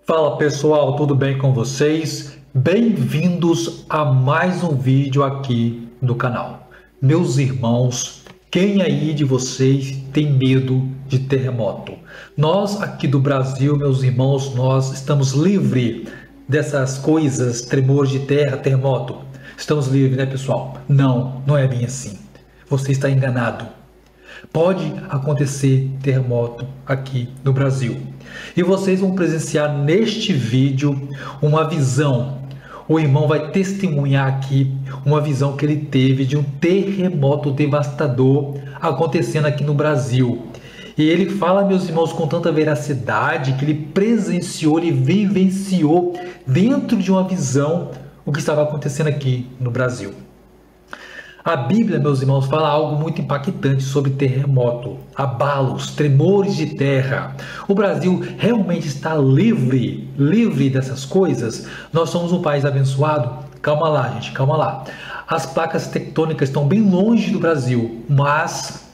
Fala pessoal, tudo bem com vocês? Bem-vindos a mais um vídeo aqui do canal. Meus irmãos, quem aí de vocês tem medo de terremoto? Nós aqui do Brasil, meus irmãos, nós estamos livres dessas coisas, tremores de terra, terremoto. Estamos livres, né, pessoal? Não, não é bem assim. Você está enganado. Pode acontecer terremoto aqui no Brasil. E vocês vão presenciar neste vídeo uma visão. O irmão vai testemunhar aqui uma visão que ele teve de um terremoto devastador acontecendo aqui no Brasil. E ele fala, meus irmãos, com tanta veracidade que ele presenciou, ele vivenciou dentro de uma visão o que estava acontecendo aqui no Brasil. A Bíblia, meus irmãos, fala algo muito impactante sobre terremoto, abalos, tremores de terra. O Brasil realmente está livre dessas coisas? Nós somos um país abençoado? Calma lá, gente, calma lá. As placas tectônicas estão bem longe do Brasil, mas,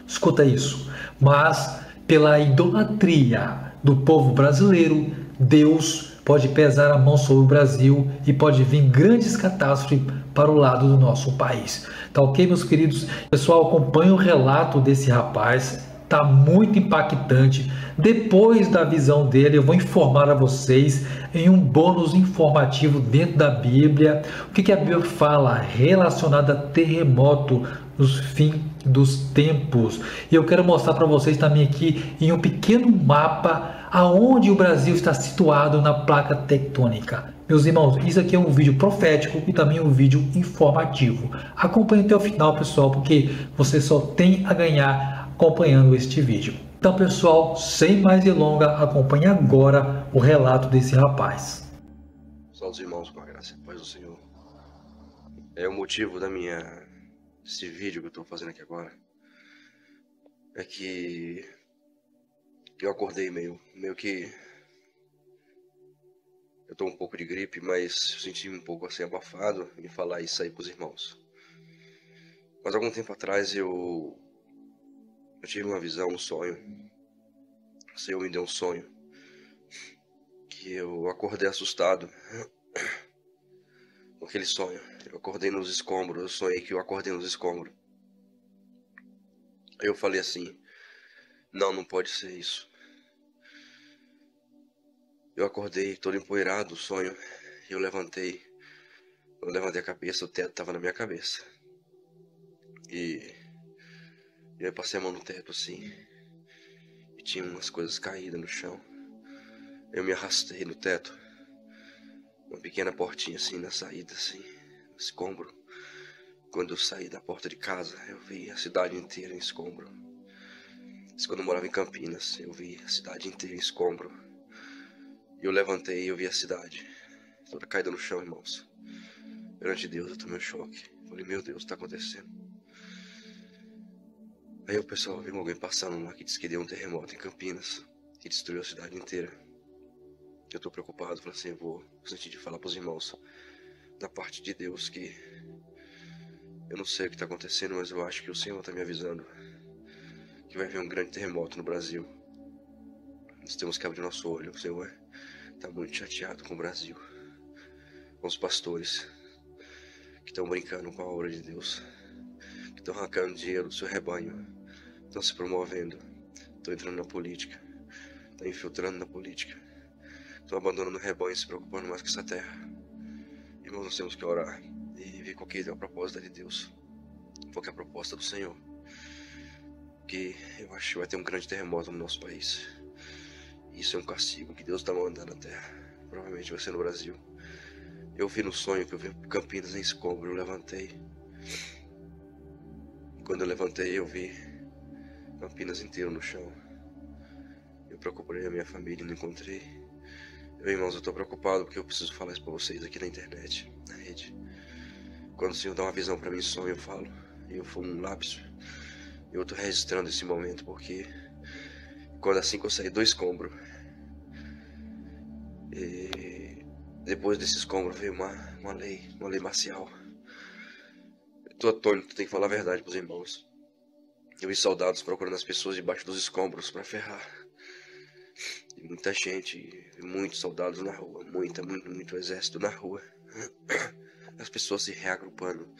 escuta isso, mas pela idolatria do povo brasileiro, Deus pode pesar a mão sobre o Brasil e pode vir grandes catástrofes para o lado do nosso país. Tá ok, meus queridos? Pessoal, acompanhe o relato desse rapaz, tá muito impactante. Depois da visão dele, eu vou informar a vocês em um bônus informativo dentro da Bíblia, o que a Bíblia fala relacionado a terremoto nos fins dos tempos. E eu quero mostrar para vocês também aqui em um pequeno mapa aonde o Brasil está situado na placa tectônica. Meus irmãos, isso aqui é um vídeo profético e também um vídeo informativo. Acompanhe até o final, pessoal, porque você só tem a ganhar acompanhando este vídeo. Então, pessoal, sem mais delongas, acompanhe agora o relato desse rapaz. Salve os irmãos, com a graça e paz do Senhor. É o motivo desse vídeo que eu tô fazendo aqui agora. É que eu acordei meio que... Eu tô um pouco de gripe, mas eu senti um pouco assim abafado em falar isso aí pros irmãos. Mas algum tempo atrás eu tive uma visão, um sonho. O Senhor me deu um sonho. Que eu acordei assustado com aquele sonho. Eu acordei nos escombros, eu sonhei que eu acordei nos escombros. Aí eu falei assim, não pode ser isso. Eu acordei todo empoeirado do sonho e eu levantei a cabeça, o teto estava na minha cabeça. E eu passei a mão no teto assim, e tinha umas coisas caídas no chão. Eu me arrastei no teto, uma pequena portinha assim na saída, assim, no escombro. Quando eu saí da porta de casa, eu vi a cidade inteira em escombro. Isso quando eu morava em Campinas, eu vi a cidade inteira em escombro. E eu levantei e eu vi a cidade toda caída no chão, irmãos. Perante Deus, eu tomei um choque. Falei, meu Deus, o que tá acontecendo? Aí o pessoal viu alguém passando lá que disse que deu um terremoto em Campinas, que destruiu a cidade inteira. Eu tô preocupado, falei assim, eu vou sentir de falar pros irmãos da parte de Deus que eu não sei o que tá acontecendo, mas eu acho que o Senhor tá me avisando que vai haver um grande terremoto no Brasil. Nós temos que abrir nosso olho. O Senhor tá muito chateado com o Brasil, com os pastores que estão brincando com a obra de Deus, que estão arrancando dinheiro do seu rebanho, estão se promovendo, estão entrando na política, estão infiltrando na política, estão abandonando o rebanho e se preocupando mais com essa terra. Irmãos, nós temos que orar e ver qual que é a proposta de Deus, qual que é a proposta do Senhor, que eu acho que vai ter um grande terremoto no nosso país. Isso é um castigo que Deus está mandando na terra. Provavelmente vai ser no Brasil. Eu vi no sonho que eu vi Campinas em escombro. Eu levantei. Quando eu levantei, eu vi Campinas inteiro no chão. Eu procurei a minha família e não encontrei. Irmãos, eu tô preocupado porque eu preciso falar isso pra vocês aqui na internet, na rede. Quando o Senhor dá uma visão pra mim em sonho, eu falo. E eu fui um lapso. Eu tô registrando esse momento porque quando assim que eu saí do escombro, e depois desse escombro veio uma lei marcial. Eu tô atônito, tenho que falar a verdade pros irmãos. Eu vi soldados procurando as pessoas debaixo dos escombros para ferrar. muita gente, muitos soldados na rua, muito exército na rua. As pessoas se reagrupando,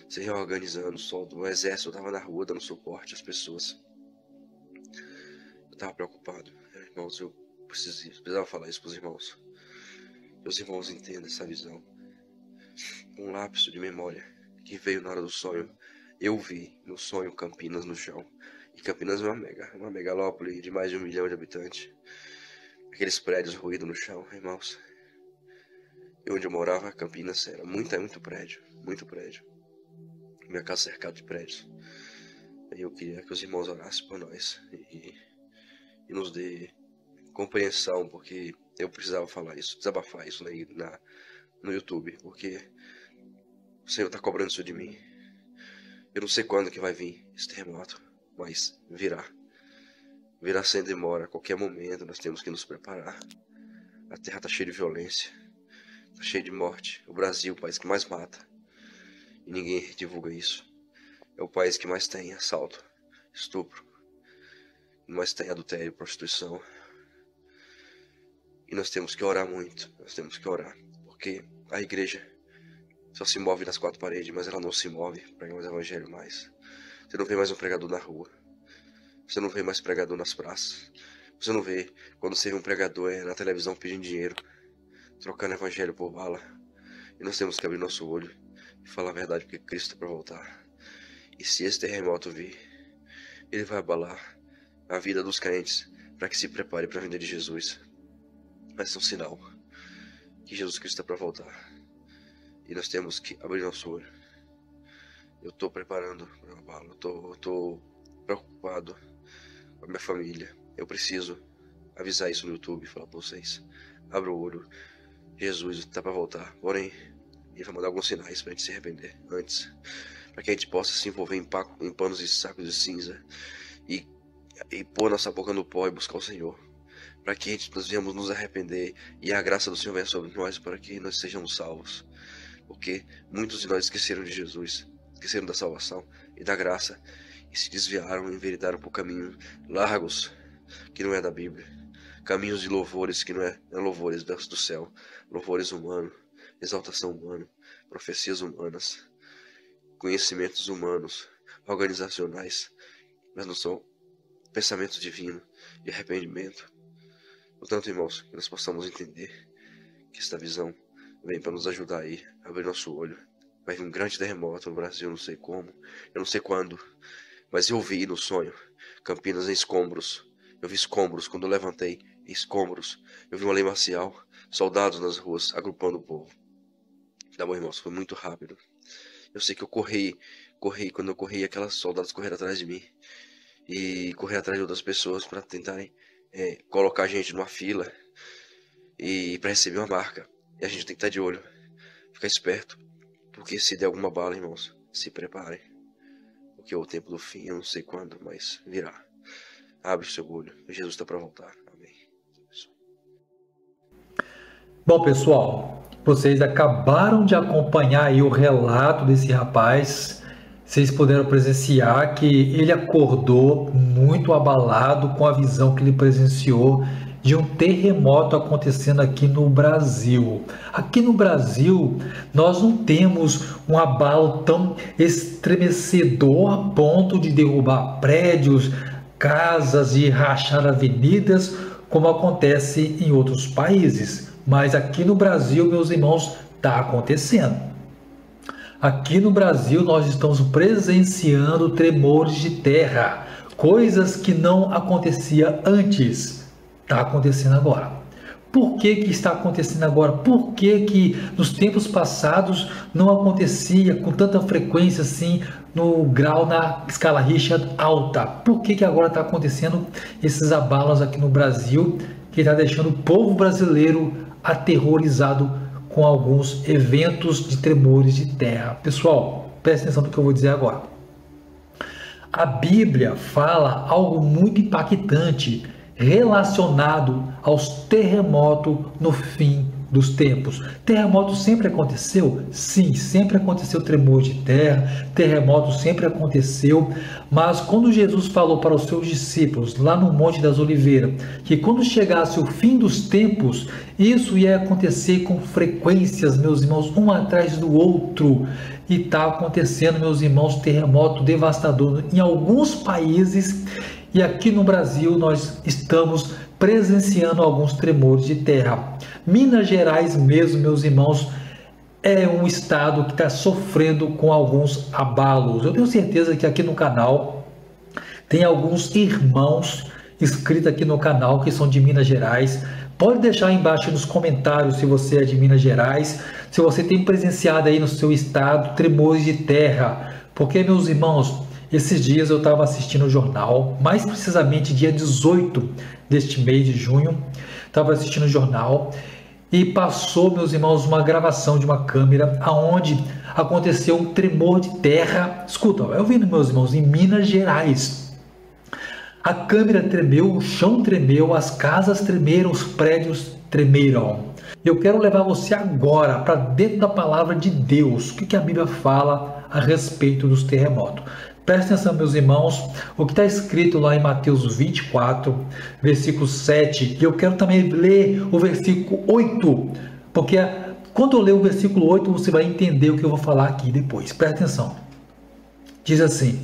se reorganizando. O exército estava na rua dando suporte às pessoas. Eu estava preocupado, irmãos. Eu precisava falar isso para os irmãos. Meus irmãos entendam essa visão. Um lapso de memória que veio na hora do sonho. Eu vi no sonho Campinas no chão. E Campinas é uma megalópole de mais de 1 milhão de habitantes. Aqueles prédios ruídos no chão, irmãos. E onde eu morava, Campinas, era muito prédio. Minha casa cercada de prédios. E eu queria que os irmãos orassem por nós. E nos dê compreensão, porque eu precisava falar isso, desabafar isso no YouTube. Porque o Senhor está cobrando isso de mim. Eu não sei quando que vai vir esse terremoto, mas virá. Virá sem demora, a qualquer momento nós temos que nos preparar. A terra está cheia de violência, está cheia de morte. O Brasil, o país que mais mata, e ninguém divulga isso. É o país que mais tem assalto, estupro, mais tem adultério, prostituição. E nós temos que orar muito, porque a igreja só se move nas 4 paredes, mas ela não se move para pregar mais evangelho mais. Você não vê mais um pregador na rua. Você não vê mais pregador nas praças. Você não vê, quando você vê um pregador na televisão pedindo dinheiro, trocando evangelho por bala. E nós temos que abrir nosso olho e falar a verdade, porque Cristo está para voltar. E se esse terremoto vir, ele vai abalar a vida dos crentes para que se prepare para a vinda de Jesus. Vai ser um sinal que Jesus Cristo está para voltar. E nós temos que abrir nosso olho. Eu estou preparando para o abalo. Eu estou preocupado com a minha família. Eu preciso avisar isso no YouTube e falar para vocês. Abra o olho. Jesus está para voltar. Porém, ele vai mandar alguns sinais para a gente se arrepender antes. Para que a gente possa se envolver em panos e sacos de cinza. E pôr nossa boca no pó e buscar o Senhor. Para que nós venhamos nos arrepender. E a graça do Senhor venha sobre nós para que nós sejamos salvos. Porque muitos de nós esqueceram de Jesus. Esqueceram da salvação e da graça. E se desviaram e enveredaram por caminhos largos que não é da Bíblia. Caminhos de louvores que não é louvores do céu. Louvores humanos, exaltação humana, profecias humanas, conhecimentos humanos, organizacionais, mas não são pensamentos divinos de arrependimento. Portanto, irmãos, que nós possamos entender que esta visão vem para nos ajudar aí a abrir nosso olho. Vai vir um grande terremoto no Brasil, não sei como, eu não sei quando, mas eu vi no sonho Campinas em escombros. Eu vi escombros quando eu levantei, escombros. Eu vi uma lei marcial, soldados nas ruas agrupando o povo. Tá bom, irmãos, foi muito rápido. Eu sei que eu corri, quando eu corri, aquelas soldados correram atrás de mim e correr atrás de outras pessoas para tentarem colocar a gente numa fila e para receber uma marca. E a gente tem que estar de olho, ficar esperto, porque se der alguma bala, irmãos, se preparem, porque o tempo do fim eu não sei quando, mas virá. Abre o seu olho, Jesus está para voltar. Amém. Bom, pessoal, vocês acabaram de acompanhar aí o relato desse rapaz. Vocês puderam presenciar que ele acordou muito abalado com a visão que ele presenciou de um terremoto acontecendo aqui no Brasil. Aqui no Brasil, nós não temos um abalo tão estremecedor a ponto de derrubar prédios, casas e rachar avenidas, como acontece em outros países. Mas aqui no Brasil, meus irmãos, está acontecendo. Aqui no Brasil, nós estamos presenciando tremores de terra, coisas que não acontecia antes. Está acontecendo agora. Por que está acontecendo agora? Por que nos tempos passados não acontecia com tanta frequência assim, no grau, na escala Richter alta? Por que agora está acontecendo esses abalos aqui no Brasil, que está deixando o povo brasileiro aterrorizado com alguns eventos de tremores de terra? Pessoal, presta atenção no que eu vou dizer agora. A Bíblia fala algo muito impactante relacionado aos terremotos no fim dos tempos. Terremoto sempre aconteceu? Sim, sempre aconteceu tremor de terra, terremoto sempre aconteceu, mas quando Jesus falou para os seus discípulos, lá no Monte das Oliveiras, que quando chegasse o fim dos tempos, isso ia acontecer com frequências, meus irmãos, um atrás do outro, e está acontecendo, meus irmãos, terremoto devastador em alguns países, e aqui no Brasil nós estamos presenciando alguns tremores de terra. Minas Gerais mesmo, meus irmãos, é um estado que está sofrendo com alguns abalos. Eu tenho certeza que aqui no canal tem alguns irmãos inscritos aqui no canal que são de Minas Gerais. Pode deixar aí embaixo nos comentários se você é de Minas Gerais, se você tem presenciado aí no seu estado tremores de terra. Porque, meus irmãos, esses dias eu estava assistindo o jornal, mais precisamente dia 18 deste mês de junho, estava assistindo o jornal e passou, meus irmãos, uma gravação de uma câmera aonde aconteceu um tremor de terra. Escuta, eu vi, meus irmãos, em Minas Gerais. A câmera tremeu, o chão tremeu, as casas tremeram, os prédios tremeram. Eu quero levar você agora para dentro da palavra de Deus. O que a Bíblia fala a respeito dos terremotos? Presta atenção, meus irmãos, o que está escrito lá em Mateus 24, versículo 7, e eu quero também ler o versículo 8, porque quando eu ler o versículo 8, você vai entender o que eu vou falar aqui depois. Presta atenção. Diz assim: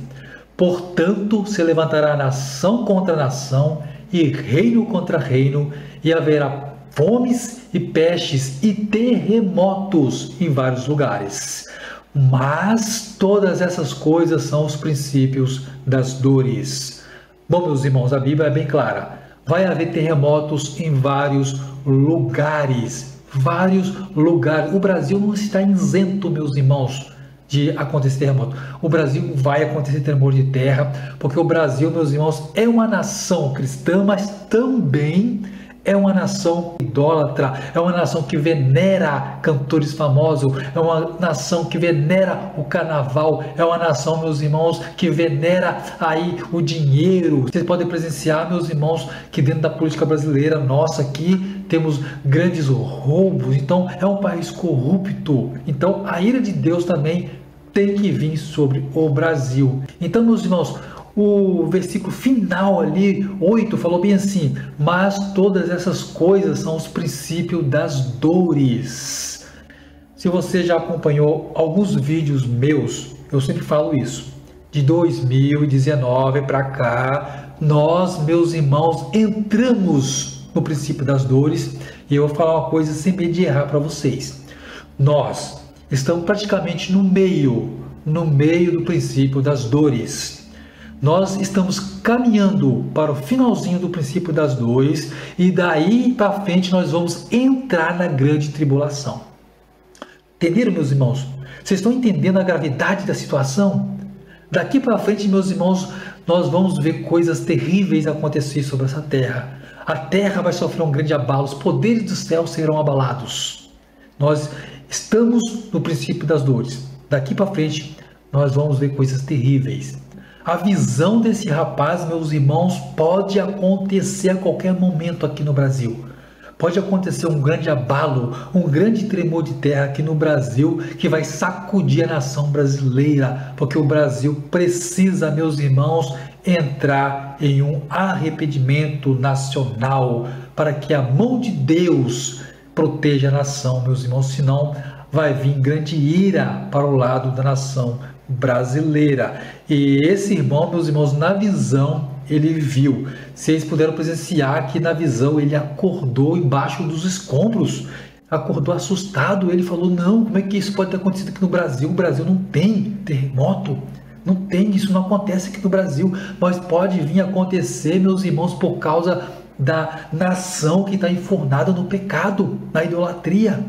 portanto, se levantará nação contra nação, e reino contra reino, e haverá fomes e pestes e terremotos em vários lugares. Mas todas essas coisas são os princípios das dores. Bom, meus irmãos, a Bíblia é bem clara. Vai haver terremotos em vários lugares. Vários lugares. O Brasil não está isento, meus irmãos, de acontecer terremoto. O Brasil vai acontecer tremor de terra, porque o Brasil, meus irmãos, é uma nação cristã, mas também é uma nação idólatra, é uma nação que venera cantores famosos, é uma nação que venera o carnaval, é uma nação, meus irmãos, que venera aí o dinheiro. Vocês podem presenciar, meus irmãos, que dentro da política brasileira, nossa, aqui temos grandes roubos, então é um país corrupto. Então a ira de Deus também tem que vir sobre o Brasil. Então, meus irmãos, o versículo final ali, 8, falou bem assim: mas todas essas coisas são os princípios das dores. Se você já acompanhou alguns vídeos meus, eu sempre falo isso. De 2019 para cá, nós, meus irmãos, entramos no princípio das dores. E eu vou falar uma coisa sem medo de errar para vocês. Nós estamos praticamente no meio do princípio das dores. Nós estamos caminhando para o finalzinho do princípio das dores e daí para frente nós vamos entrar na grande tribulação. Entenderam, meus irmãos? Vocês estão entendendo a gravidade da situação? Daqui para frente, meus irmãos, nós vamos ver coisas terríveis acontecer sobre essa terra. A terra vai sofrer um grande abalo, os poderes do céu serão abalados. Nós estamos no princípio das dores. Daqui para frente, nós vamos ver coisas terríveis. A visão desse rapaz, meus irmãos, pode acontecer a qualquer momento aqui no Brasil. Pode acontecer um grande abalo, um grande tremor de terra aqui no Brasil que vai sacudir a nação brasileira, porque o Brasil precisa, meus irmãos, entrar em um arrependimento nacional para que a mão de Deus proteja a nação, meus irmãos, senão vai vir grande ira para o lado da nação brasileira. E esse irmão, meus irmãos, na visão ele viu. Vocês puderam presenciar que na visão ele acordou embaixo dos escombros, acordou assustado. Ele falou: não, como é que isso pode ter acontecido aqui no Brasil? O Brasil não tem terremoto, não tem, isso não acontece aqui no Brasil, mas pode vir acontecer, meus irmãos, por causa da nação que está enfornada no pecado, na idolatria.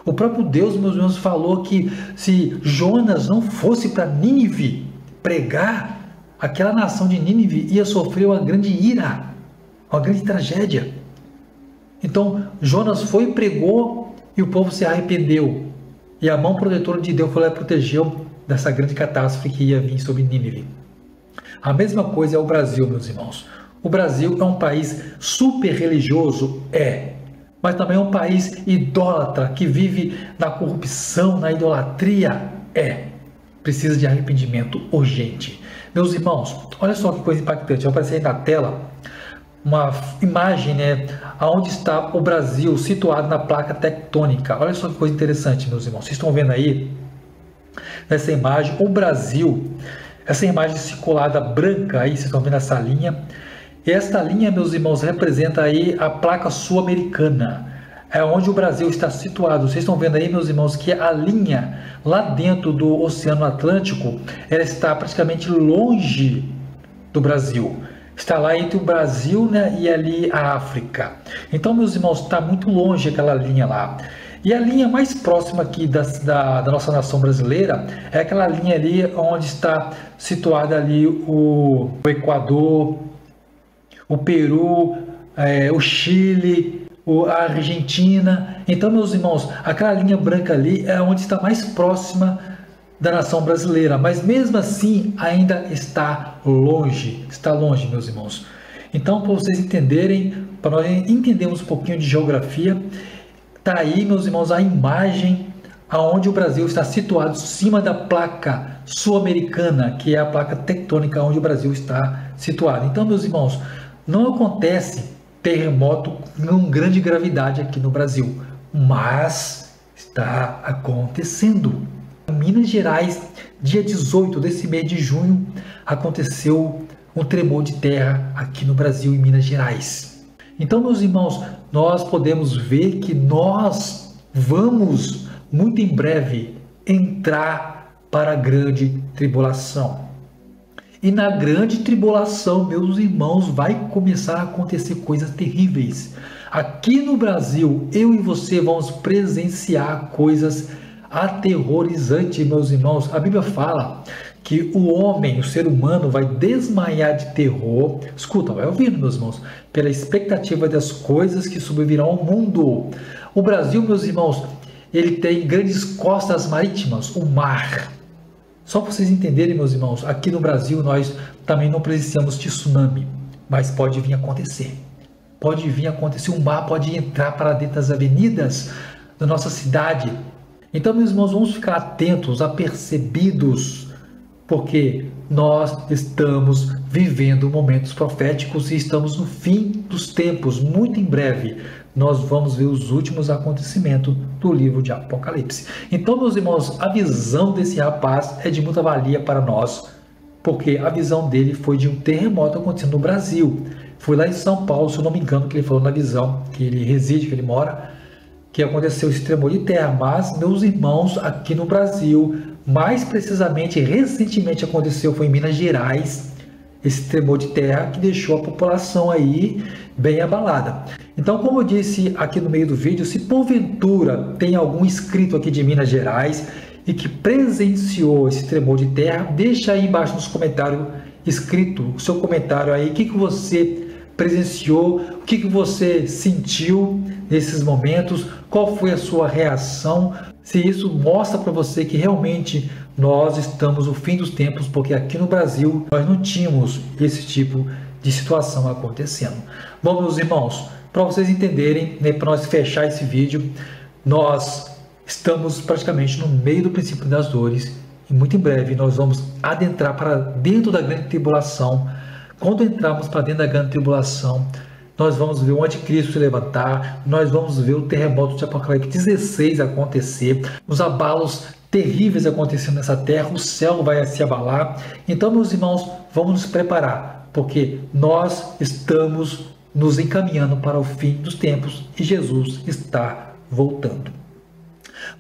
O próprio Deus, meus irmãos, falou que se Jonas não fosse para Nínive pregar, aquela nação de Nínive ia sofrer uma grande ira, uma grande tragédia. Então Jonas foi e pregou e o povo se arrependeu. E a mão protetora de Deus foi lá e protegeu dessa grande catástrofe que ia vir sobre Nínive. A mesma coisa é o Brasil, meus irmãos. O Brasil é um país super religioso? É. mas também é um país idólatra, que vive na corrupção, na idolatria. Precisa de arrependimento urgente. Meus irmãos, olha só que coisa impactante. Vai aparecer aí na tela uma imagem, onde está o Brasil situado na placa tectônica. Olha só que coisa interessante, meus irmãos. Vocês estão vendo aí, nessa imagem, o Brasil, essa imagem circulada branca aí, vocês estão vendo essa linha. E esta linha, meus irmãos, representa aí a placa sul-americana. É onde o Brasil está situado. Vocês estão vendo aí, meus irmãos, que a linha lá dentro do Oceano Atlântico, ela está praticamente longe do Brasil. Está lá entre o Brasil, e ali a África. Então, meus irmãos, está muito longe aquela linha lá. E a linha mais próxima aqui da nossa nação brasileira é aquela linha ali onde está situada ali o Equador, o Peru, o Chile, a Argentina. Então, meus irmãos, aquela linha branca ali é onde está mais próxima da nação brasileira, mas mesmo assim ainda está longe, meus irmãos. Então, para vocês entenderem, para nós entendermos um pouquinho de geografia, está aí, meus irmãos, a imagem aonde o Brasil está situado em cima da placa sul-americana, que é a placa tectônica onde o Brasil está situado. Então, meus irmãos, não acontece terremoto com grande gravidade aqui no Brasil, mas está acontecendo. Em Minas Gerais, dia 18 desse mês de junho, aconteceu um tremor de terra aqui no Brasil, em Minas Gerais. Então, meus irmãos, nós podemos ver que nós vamos, muito em breve, entrar para a grande tribulação. E na grande tribulação, meus irmãos, vai começar a acontecer coisas terríveis. Aqui no Brasil, eu e você vamos presenciar coisas aterrorizantes, meus irmãos. A Bíblia fala que o homem, o ser humano, vai desmaiar de terror. Escuta, vai ouvindo, meus irmãos, pela expectativa das coisas que sobrevirão ao mundo. O Brasil, meus irmãos, ele tem grandes costas marítimas, o mar. Só para vocês entenderem, meus irmãos, aqui no Brasil nós também não precisamos de tsunami, mas pode vir acontecer. Pode vir acontecer, o mar pode entrar para dentro das avenidas da nossa cidade. Então, meus irmãos, vamos ficar atentos, apercebidos, porque nós estamos vivendo momentos proféticos e estamos no fim dos tempos. Muito em breve, nós vamos ver os últimos acontecimentos do livro de Apocalipse. Então, meus irmãos, a visão desse rapaz é de muita valia para nós, porque a visão dele foi de um terremoto acontecendo no Brasil. Foi lá em São Paulo, se eu não me engano, que ele falou na visão, que ele reside, que ele mora, que aconteceu esse tremor de terra. Mas, meus irmãos, aqui no Brasil, mais precisamente, recentemente aconteceu, foi em Minas Gerais, esse tremor de terra que deixou a população aí bem abalada. Então, como eu disse aqui no meio do vídeo, se porventura tem algum inscrito aqui de Minas Gerais e que presenciou esse tremor de terra, deixa aí embaixo nos comentários escrito o seu comentário aí, o que você presenciou, o que você sentiu nesses momentos, qual foi a sua reação, se isso mostra para você que realmente nós estamos no fim dos tempos, porque aqui no Brasil nós não tínhamos esse tipo de situação acontecendo. Bom, meus irmãos, para vocês entenderem, para nós fechar esse vídeo, nós estamos praticamente no meio do princípio das dores e muito em breve nós vamos adentrar para dentro da grande tribulação. Quando entrarmos para dentro da grande tribulação, nós vamos ver o anticristo se levantar, nós vamos ver o terremoto de Apocalipse 16 acontecer, os abalos terríveis acontecendo nessa terra, o céu vai se abalar. Então, meus irmãos, vamos nos preparar, porque nós estamos nos encaminhando para o fim dos tempos e Jesus está voltando.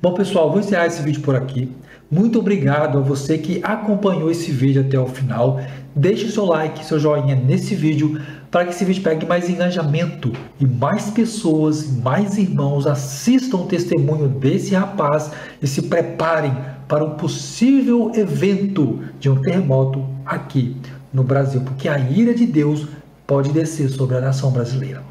Bom, pessoal, vou encerrar esse vídeo por aqui. Muito obrigado a você que acompanhou esse vídeo até o final. Deixe seu like, seu joinha nesse vídeo para que esse vídeo pegue mais engajamento e mais pessoas, mais irmãos assistam o testemunho desse rapaz e se preparem para um possível evento de um terremoto aqui no Brasil, porque a ira de Deus pode descer sobre a nação brasileira.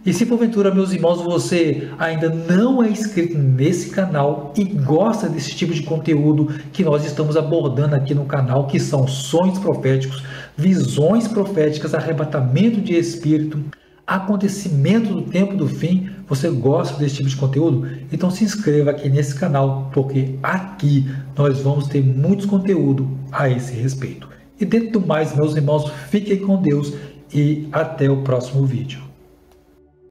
E se porventura, meus irmãos, você ainda não é inscrito nesse canal e gosta desse tipo de conteúdo que nós estamos abordando aqui no canal, que são sonhos proféticos, visões proféticas, arrebatamento de espírito, acontecimento do tempo do fim, você gosta desse tipo de conteúdo? Então se inscreva aqui nesse canal, porque aqui nós vamos ter muitos conteúdo a esse respeito. E dentro do mais, meus irmãos, fiquem com Deus e até o próximo vídeo.